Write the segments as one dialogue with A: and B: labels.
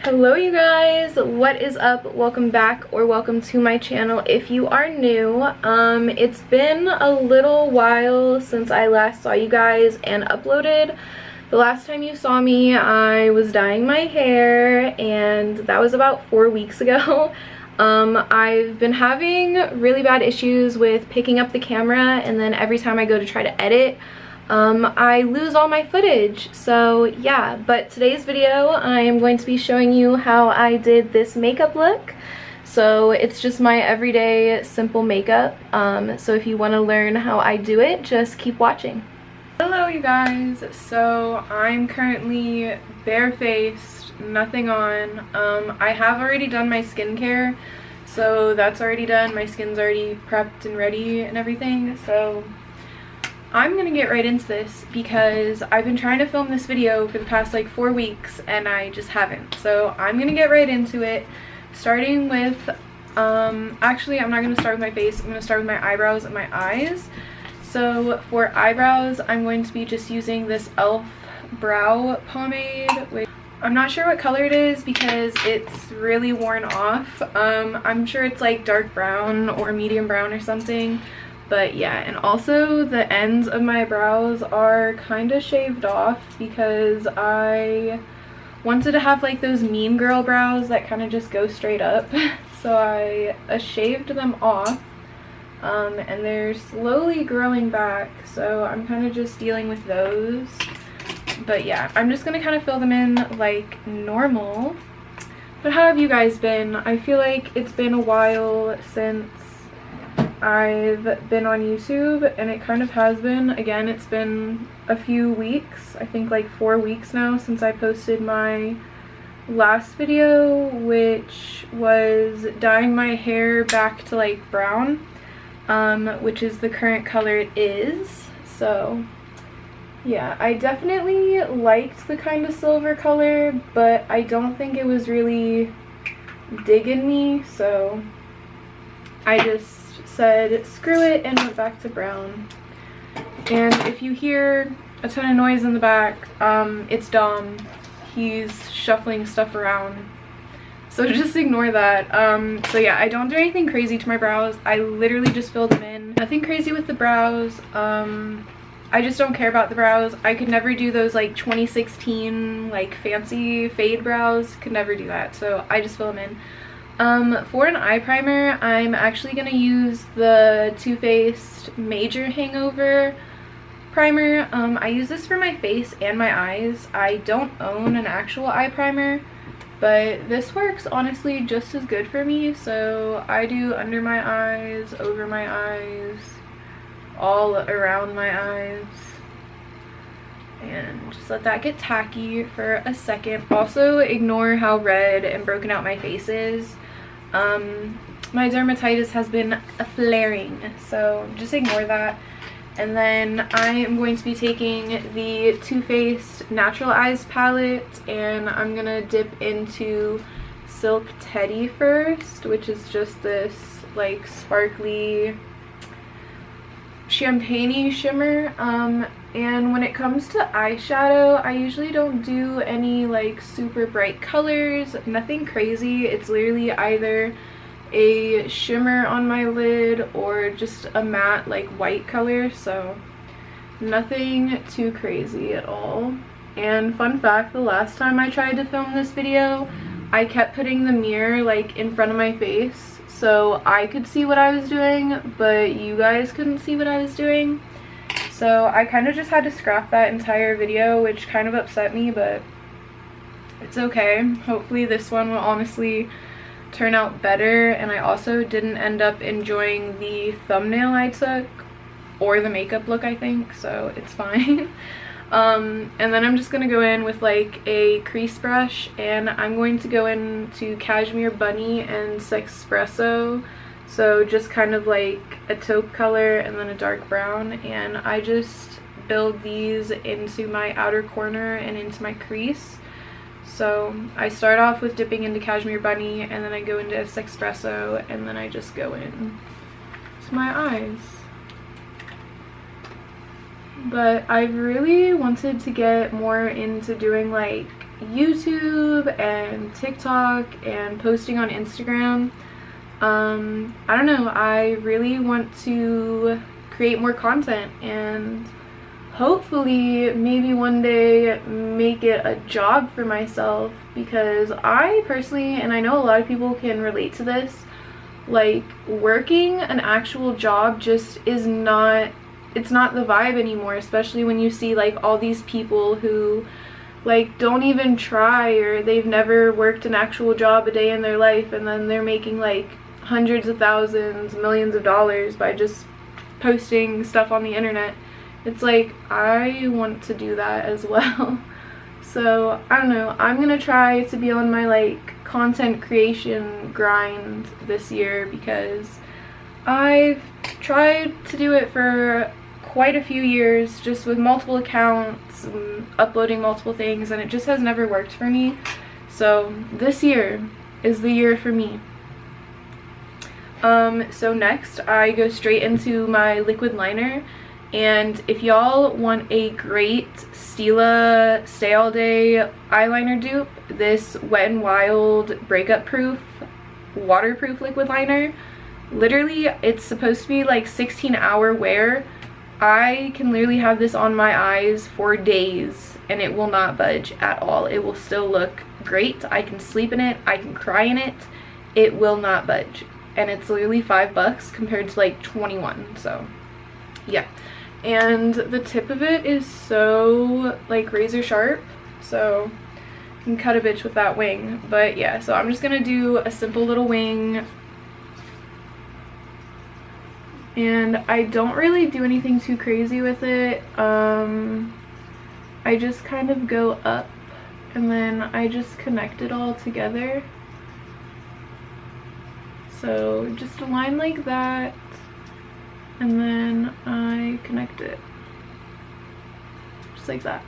A: Hello you guys, what is up? Welcome back or welcome to my channel if you are new. It's been a little while since I last saw you guys and uploaded. The last time you saw me I was dyeing my hair and that was about 4 weeks ago. I've been having really bad issues with picking up the camera, and then every time I go to try to edit I lose all my footage. So yeah, but today's video I am going to be showing you how I did this makeup look. So it's just my everyday simple makeup. So if you want to learn how I do it, just keep watching. Hello you guys, so I'm currently barefaced, nothing on. I have already done my skincare, so that's already done. My skin's already prepped and ready and everything, so I'm gonna get right into this because I've been trying to film this video for the past like 4 weeks and I just haven't. So I'm gonna get right into it, starting with actually I'm not gonna start with my face, I'm gonna start with my eyebrows and my eyes. So for eyebrows I'm going to be just using this e.l.f. brow pomade, which I'm not sure what color it is because it's really worn off. I'm sure it's like dark brown or medium brown or something. But yeah, and also the ends of my brows are kind of shaved off because I wanted to have like those mean girl brows that kind of just go straight up. So I shaved them off, and they're slowly growing back, so I'm kind of just dealing with those. But yeah, I'm just gonna kind of fill them in like normal. But how have you guys been? I feel like it's been a while since I've been on YouTube, and it kind of has been. Again, it's been a few weeks, I think like 4 weeks now since I posted my last video, which was dyeing my hair back to like brown, which is the current color it is. So yeah, I definitely liked the kind of silver color, but I don't think it was really digging me, so I just said screw it and went back to brown. And if you hear a ton of noise in the back, it's Dom. He's shuffling stuff around, so just ignore that. So yeah, I don't do anything crazy to my brows. I literally just fill them in. Nothing crazy with the brows. I just don't care about the brows. I could never do those like 2016 like fancy fade brows. Could never do that, so I just fill them in. For an eye primer, I'm actually going to use the Too Faced Major Hangover primer. I use this for my face and my eyes. I don't own an actual eye primer, but this works honestly just as good for me. So I do under my eyes, over my eyes, all around my eyes, and just let that get tacky for a second. Also ignore how red and broken out my face is. My dermatitis has been flaring, so just ignore that. And then I am going to be taking the Too Faced Natural Eyes palette, and I'm gonna dip into Silk Teddy first, which is just this like sparkly champagne-y shimmer. And when it comes to eyeshadow, I usually don't do any like super bright colors, nothing crazy. It's literally either a shimmer on my lid or just a matte like white color, so nothing too crazy at all. And fun fact, the last time I tried to film this video, I kept putting the mirror like in front of my face so I could see what I was doing, but you guys couldn't see what I was doing. So I kind of just had to scrap that entire video, which kind of upset me, but it's okay. Hopefully this one will honestly turn out better. And I also didn't end up enjoying the thumbnail I took or the makeup look, I think, so it's fine. And then I'm just gonna go in with like a crease brush, and I'm going to go into Cashmere Bunny and Sexpresso. So just kind of like a taupe color and then a dark brown, and I just build these into my outer corner and into my crease. So I start off with dipping into Cashmere Bunny, and then I go into Sexpresso, and then I just go in to my eyes. But I've really wanted to get more into doing like YouTube and TikTok and posting on Instagram. I don't know, I really want to create more content and hopefully maybe one day make it a job for myself, because I personally, and I know a lot of people can relate to this, like working an actual job just is not, it's not the vibe anymore, especially when you see like all these people who like don't even try, or they've never worked an actual job a day in their life, and then they're making like hundreds of thousands, millions of dollars by just posting stuff on the internet. It's like, I want to do that as well. So I don't know, I'm gonna try to be on my like content creation grind this year, because I've tried to do it for quite a few years, just with multiple accounts and uploading multiple things, and it just has never worked for me. So this year is the year for me. So next I go straight into my liquid liner, and if y'all want a great Stila Stay All Day eyeliner dupe, this Wet n Wild breakup proof waterproof liquid liner, literally it's supposed to be like 16-hour wear. I can literally have this on my eyes for days and it will not budge at all. It will still look great. I can sleep in it, I can cry in it, it will not budge. And it's literally $5 compared to like 21, so yeah. And the tip of it is so like razor sharp, so you can cut a bitch with that wing. But yeah, so I'm just gonna do a simple little wing, and I don't really do anything too crazy with it. I just kind of go up and then I just connect it all together. So just a line like that, and then I connect it just like that.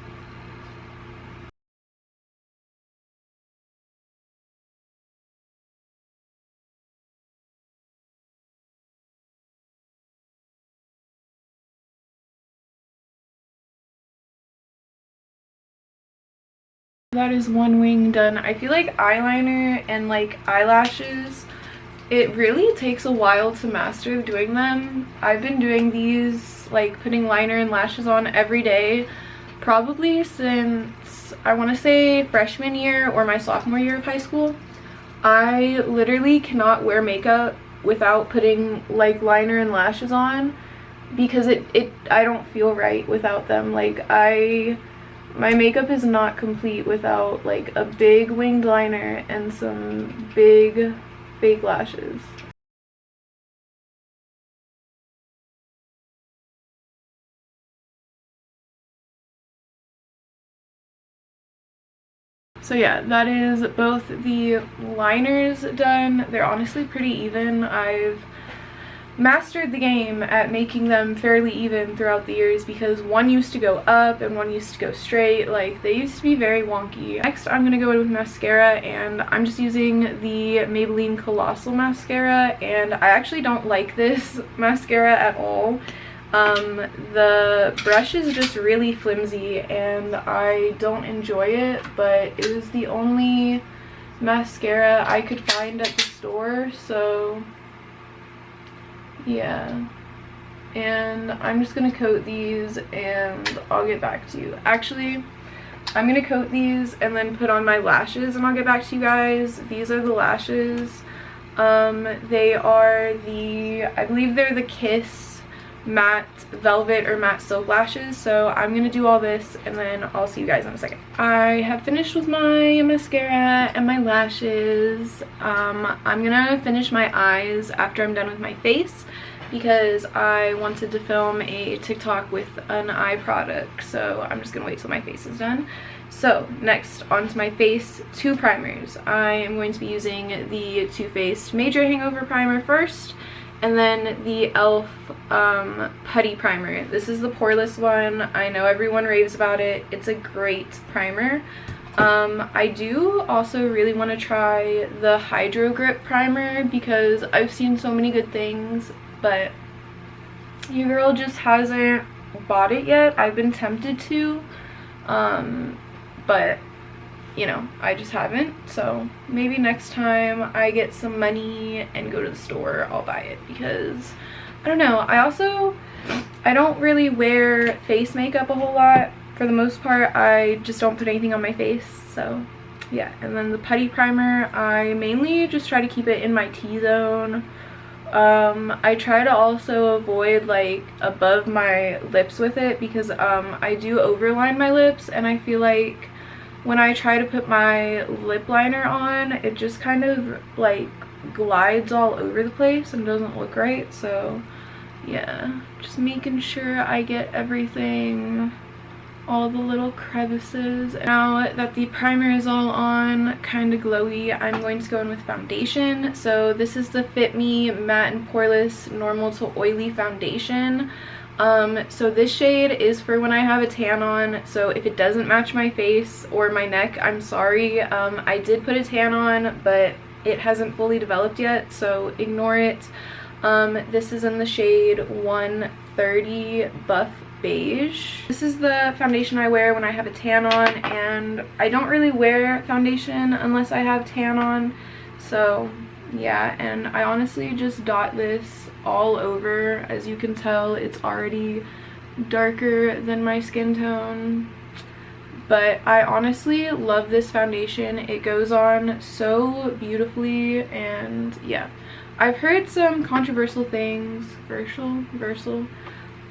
A: That is one wing done. I feel like eyeliner and like eyelashes, it really takes a while to master doing them. I've been doing these, like putting liner and lashes on every day, probably since I want to say freshman year or my sophomore year of high school. I literally cannot wear makeup without putting like liner and lashes on, because I don't feel right without them. Like my makeup is not complete without like a big winged liner and some big fake lashes. So yeah, that is both the liners done. They're honestly pretty even. I've mastered the game at making them fairly even throughout the years, because one used to go up and one used to go straight. Like, they used to be very wonky. Next, I'm gonna go in with mascara, and I'm just using the Maybelline Colossal mascara, and I actually don't like this mascara at all. The brush is just really flimsy and I don't enjoy it, but it was the only mascara I could find at the store, so yeah. And I'm just gonna coat these and I'll get back to you. Actually, I'm gonna coat these and then put on my lashes and I'll get back to you guys. These are the lashes. They are the, I believe they're the Kiss matte velvet or matte silk lashes. So I'm gonna do all this and then I'll see you guys in a second. I have finished with my mascara and my lashes. I'm gonna finish my eyes after I'm done with my face, because I wanted to film a TikTok with an eye product, so I'm just gonna wait till my face is done. So next, onto my face, two primers. I am going to be using the Too Faced Major Hangover Primer first, and then the e.l.f. Putty Primer. This is the poreless one. I know everyone raves about it. It's a great primer. I do also really want to try the Hydro Grip Primer, because I've seen so many good things, but your girl just hasn't bought it yet. I've been tempted to, but you know, I just haven't. So maybe next time I get some money and go to the store, I'll buy it, because I don't know. I don't really wear face makeup a whole lot. For the most part, I just don't put anything on my face, so yeah. And then the putty primer, I mainly just try to keep it in my T-zone. I try to also avoid like above my lips with it, because I do overline my lips, and I feel like when I try to put my lip liner on, it just kind of like glides all over the place and doesn't look right. So yeah, just making sure I get everything, all the little crevices. Now that the primer is all on, kind of glowy, I'm going to go in with foundation. So this is the Fit Me Matte and Poreless Normal to Oily Foundation. So this shade is for when I have a tan on, so if it doesn't match my face or my neck, I'm sorry. I did put a tan on, but it hasn't fully developed yet, so ignore it. This is in the shade 130 Buff Beige. This is the foundation I wear when I have a tan on, and I don't really wear foundation unless I have tan on, so yeah. And I honestly just dot this all over. As you can tell, it's already darker than my skin tone, but I honestly love this foundation. It goes on so beautifully, and yeah. I've heard some controversial things,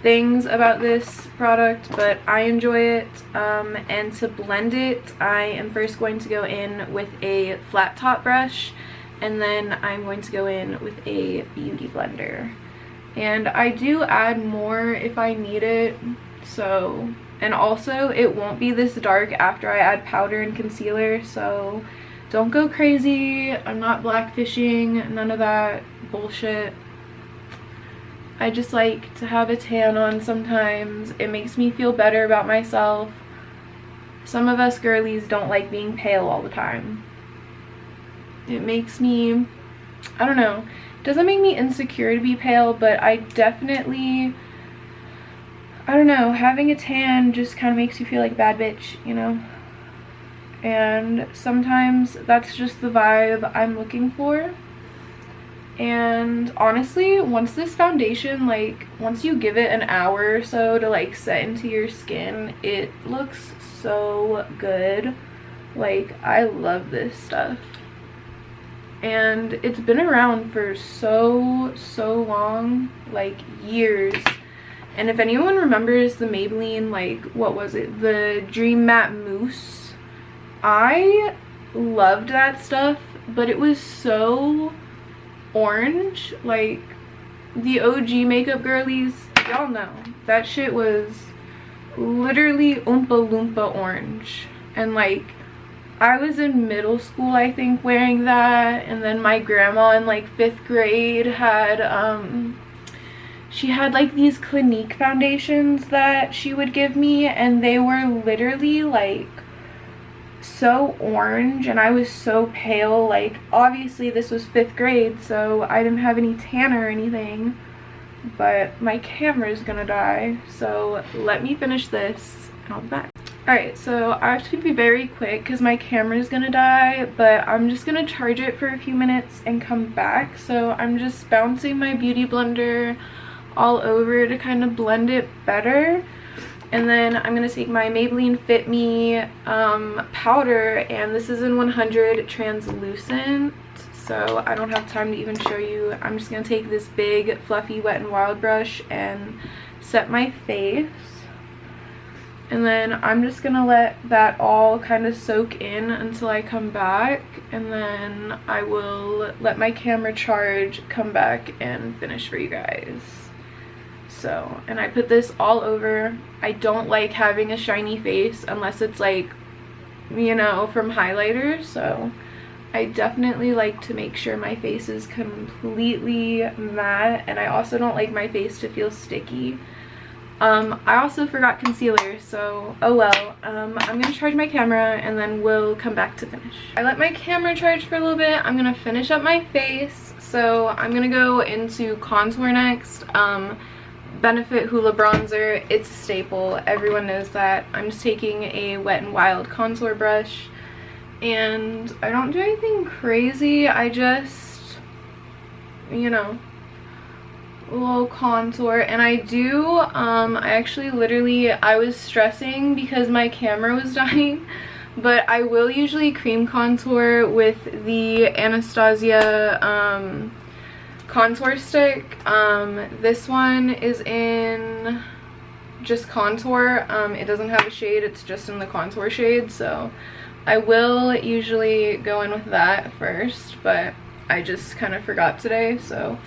A: things about this product, but I enjoy it. And to blend it, I am first going to go in with a flat top brush, and then I'm going to go in with a beauty blender. And I do add more if I need it, so, and also it won't be this dark after I add powder and concealer, so don't go crazy. I'm not blackfishing, none of that bullshit. I just like to have a tan on sometimes. It makes me feel better about myself. Some of us girlies don't like being pale all the time. It makes me, I don't know, it doesn't make me insecure to be pale, but I definitely, I don't know, having a tan just kind of makes you feel like a bad bitch, you know? And sometimes that's just the vibe I'm looking for. And honestly, once this foundation, like, once you give it an hour or so to like set into your skin, it looks so good. Like, I love this stuff. And it's been around for so long, like years. And if anyone remembers the Maybelline, like, what was it, the Dream Matte Mousse, I loved that stuff, but it was so orange. Like, the OG makeup girlies, y'all know that shit was literally Oompa Loompa orange. And like, I was in middle school, I think, wearing that, and then my grandma in like 5th grade had she had like these Clinique foundations that she would give me, and they were literally like so orange, and I was so pale. Like, obviously this was 5th grade, so I didn't have any tan or anything, but my camera's gonna die, so let me finish this and I'll be back. Alright, so I have to be very quick because my camera's gonna die, but I'm just gonna charge it for a few minutes and come back. So I'm just bouncing my beauty blender all over to kind of blend it better. And then I'm going to take my Maybelline Fit Me powder, and this is in 100 translucent, so I don't have time to even show you. I'm just going to take this big fluffy Wet n Wild brush and set my face. And then I'm just going to let that all kind of soak in until I come back, and then I will let my camera charge, come back, and finish for you guys. So, and I put this all over. I don't like having a shiny face unless it's like, you know, from highlighter, so I definitely like to make sure my face is completely matte, and I also don't like my face to feel sticky. I also forgot concealer, so oh well. I'm gonna charge my camera and then we'll come back to finish. I let my camera charge for a little bit. I'm gonna finish up my face, so I'm gonna go into contour next. Benefit Hoola bronzer, it's a staple, everyone knows that. I'm just taking a Wet n Wild contour brush, and I don't do anything crazy. I just, you know, a little contour. And I do I actually literally, I was stressing because my camera was dying, but I will usually cream contour with the Anastasia contour stick. This one is in just contour. It doesn't have a shade, it's just in the contour shade, so I will usually go in with that first, but I just kind of forgot today. So,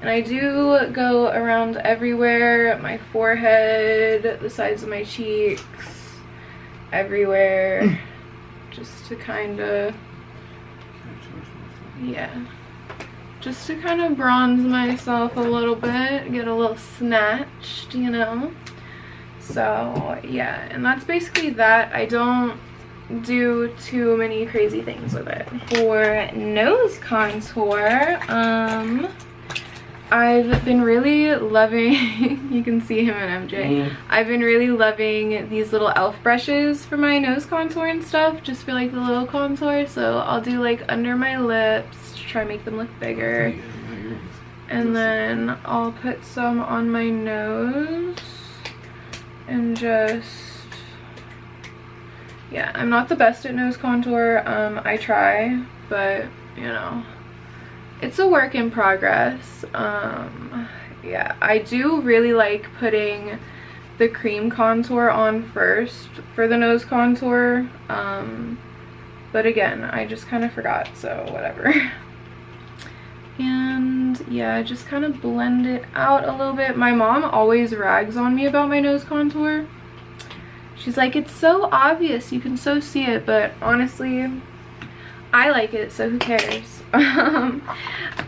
A: and I do go around everywhere, my forehead, the sides of my cheeks, everywhere, just to kind of, yeah, just to kind of bronze myself a little bit, get a little snatched, you know. So yeah, and that's basically that. I don't do too many crazy things with it. For nose contour, I've been really loving you can see him and MJ. I've been really loving these little elf brushes for my nose contour and stuff, just for like the little contour. So I'll do like under my lips to try and make them look bigger, and then I'll put some on my nose and just, yeah, I'm not the best at nose contour. I try, but you know, it's a work in progress. Yeah, I do really like putting the cream contour on first for the nose contour, but again, I just kind of forgot, so whatever. And yeah, just kind of blend it out a little bit. My mom always rags on me about my nose contour. She's like, it's so obvious, you can so see it, but honestly, I like it, so who cares?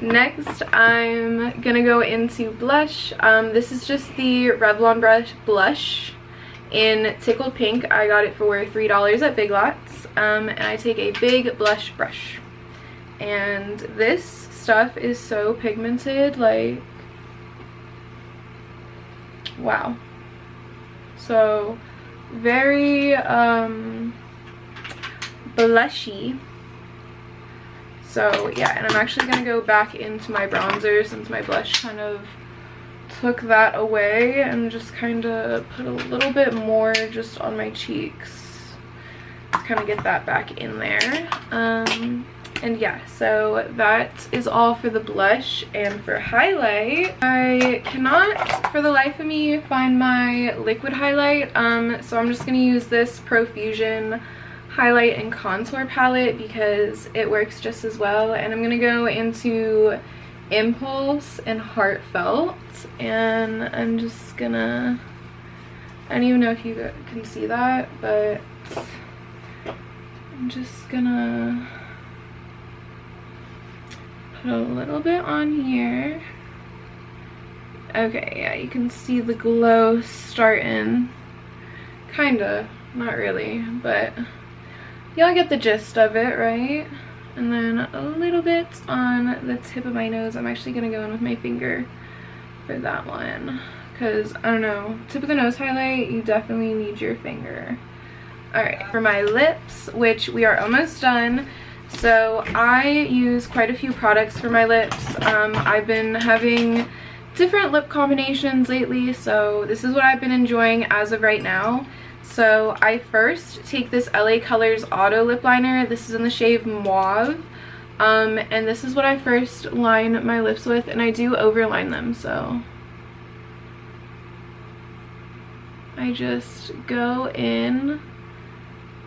A: Next, I'm gonna go into blush. This is just the Revlon blush in Tickled Pink. I got it for $3 at Big Lots, and I take a big blush brush. And this stuff is so pigmented, like, wow. So very blushy. So yeah, and I'm actually gonna go back into my bronzer since my blush kind of took that away, and just kind of put a little bit more just on my cheeks to kind of get that back in there. And yeah, so that is all for the blush. And for highlight, I cannot for the life of me find my liquid highlight, so I'm just gonna use this Profusion highlight and contour palette because it works just as well. And I'm gonna go into Impulse and Heartfelt, and I'm just gonna, I don't even know if you can see that, but I'm just gonna put a little bit on here. Okay, yeah, you can see the glow starting, kinda, not really, but y'all get the gist of it, right? And then a little bit on the tip of my nose. I'm actually gonna go in with my finger for that one, because I don't know, tip of the nose highlight, you definitely need your finger. All right, for my lips, which we are almost done. So I use quite a few products for my lips. I've been having different lip combinations lately, so this is what I've been enjoying as of right now. So I first take this LA Colors Auto Lip Liner. This is in the shade Mauve. And this is what I first line my lips with, and I do overline them, so I just go in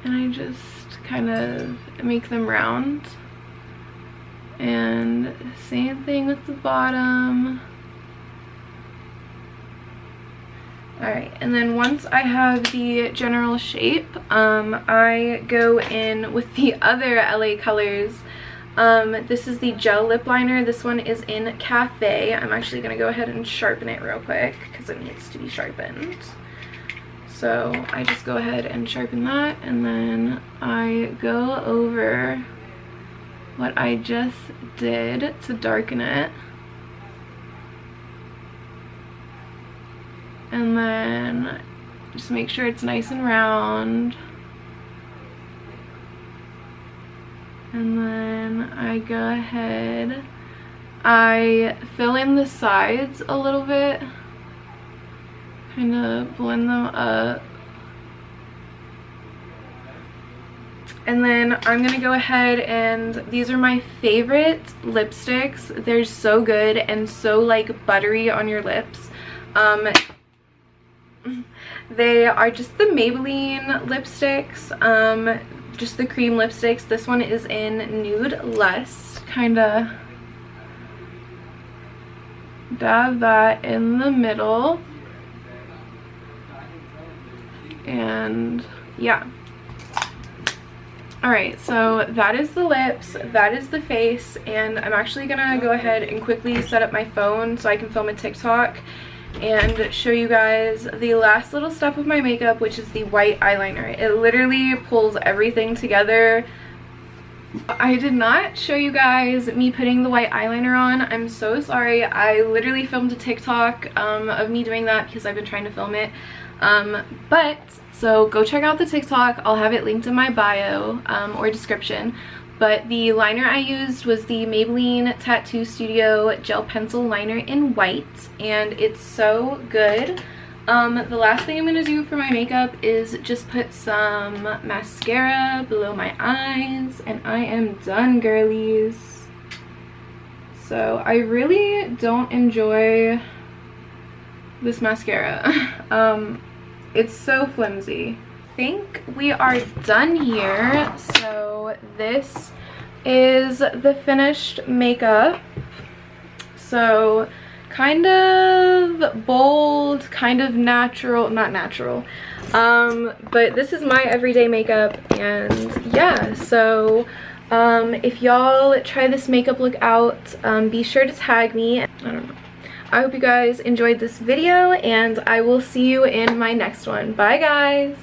A: and I just kind of make them round. And same thing with the bottom. Alright, and then once I have the general shape, I go in with the other LA Colors. This is the gel lip liner. This one is in Cafe. I'm actually going to go ahead and sharpen it real quick because it needs to be sharpened. So I just go ahead and sharpen that, and then I go over what I just did to darken it. And then just make sure it's nice and round. And then I go ahead, I fill in the sides a little bit, kind of blend them up. And then I'm gonna go ahead, and these are my favorite lipsticks. They're so good and so like buttery on your lips. They are just the Maybelline lipsticks, just the cream lipsticks. This one is in Nude Lust. Kinda dab that in the middle, and yeah. Alright, so that is the lips, that is the face, and I'm actually gonna go ahead and quickly set up my phone so I can film a TikTok and show you guys the last little step of my makeup, which is the white eyeliner. It literally pulls everything together. I did not show you guys me putting the white eyeliner on. I'm so sorry. I literally filmed a TikTok of me doing that because I've been trying to film it. So go check out the TikTok. I'll have it linked in my bio or description. But the liner I used was the Maybelline Tattoo Studio Gel Pencil Liner in white, and it's so good. The last thing I'm going to do for my makeup is just put some mascara below my eyes, and I am done, girlies. So I really don't enjoy this mascara. It's so flimsy. I think we are done here. So this is the finished makeup. So kind of bold, kind of natural, not natural, but this is my everyday makeup. And yeah, so if y'all try this makeup look out, be sure to tag me. I don't know. I hope you guys enjoyed this video, and I will see you in my next one. Bye, guys.